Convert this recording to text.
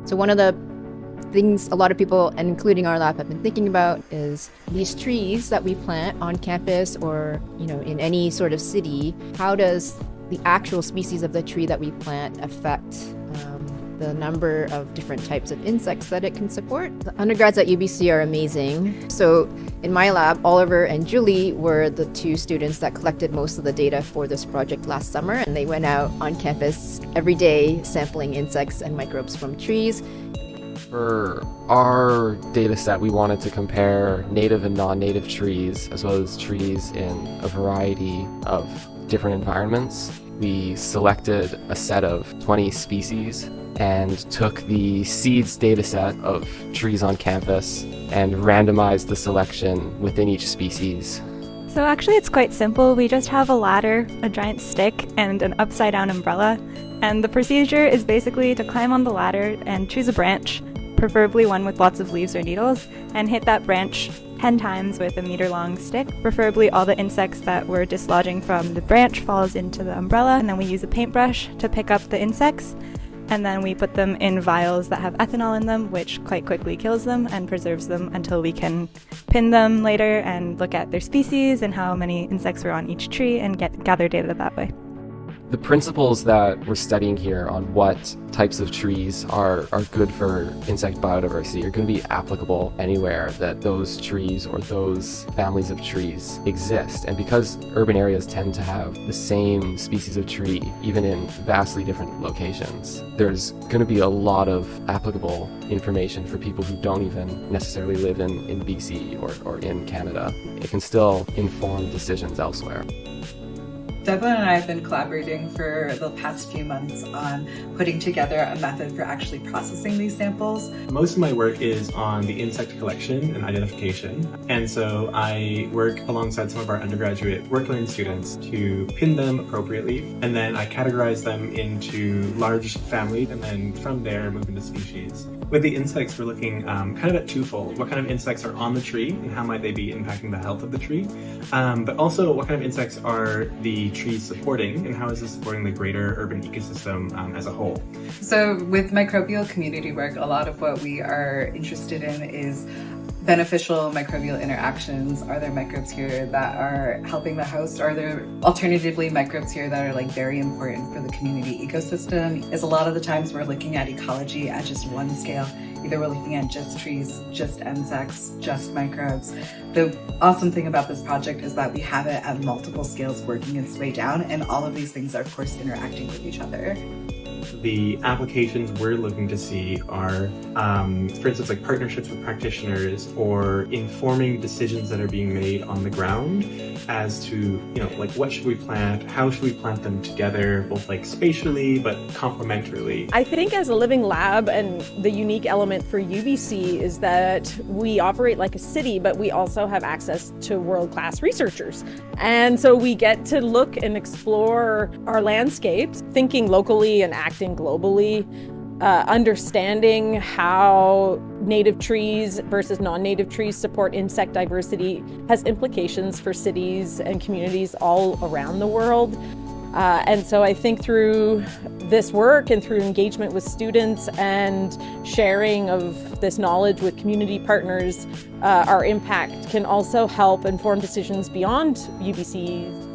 So one of the things a lot of people, and including our lab, have been thinking about is these trees that we plant on campus or, in any sort of city. How does the actual species of the tree that we plant affect the number of different types of insects that it can support? The undergrads at UBC are amazing. So in my lab, Oliver and Julie were the two students that collected most of the data for this project last summer, and they went out on campus every day sampling insects and microbes from trees. For our data set, we wanted to compare native and non-native trees, as well as trees in a variety of different environments. We selected a set of 20 species and took the seeds data set of trees on campus and randomized the selection within each species. So actually it's quite simple. We just have a ladder, a giant stick, and an upside down umbrella. And the procedure is basically to climb on the ladder and choose a branch, preferably one with lots of leaves or needles, and hit that branch 10 times with a meter-long stick. Preferably all the insects that were dislodging from the branch falls into the umbrella, and then we use a paintbrush to pick up the insects, and then we put them in vials that have ethanol in them, which quite quickly kills them and preserves them until we can pin them later and look at their species and how many insects were on each tree and gather data that way. The principles that we're studying here on what types of trees are good for insect biodiversity are going to be applicable anywhere that those trees or those families of trees exist. And because urban areas tend to have the same species of tree, even in vastly different locations, there's going to be a lot of applicable information for people who don't even necessarily live in BC or in Canada. It can still inform decisions elsewhere. Devlin and I have been collaborating for the past few months on putting together a method for actually processing these samples. Most of my work is on the insect collection and identification, and so I work alongside some of our undergraduate work-learning students to pin them appropriately, and then I categorize them into large families, and then from there move into species. With the insects, we're looking kind of at twofold. What kind of insects are on the tree and how might they be impacting the health of the tree? But also what kind of insects are the trees supporting and how is this supporting the greater urban ecosystem as a whole? So with microbial community work, a lot of what we are interested in is beneficial microbial interactions. Are there microbes here that are helping the host? Are there alternatively microbes here that are very important for the community ecosystem? Is a lot of the times we're looking at ecology at just one scale. Either we're looking at just trees, just insects, just microbes. The awesome thing about this project is that we have it at multiple scales working its way down, and all of these things are of course interacting with each other. The applications we're looking to see are, for instance, like partnerships with practitioners or informing decisions that are being made on the ground as to, what should we plant, how should we plant them together, both spatially but complementarily. I think as a living lab, and the unique element for UBC is that we operate like a city, but we also have access to world-class researchers. And so we get to look and explore our landscapes, thinking locally and acting globally, understanding how native trees versus non-native trees support insect diversity has implications for cities and communities all around the world. And so I think through this work and through engagement with students and sharing of this knowledge with community partners, our impact can also help inform decisions beyond UBC's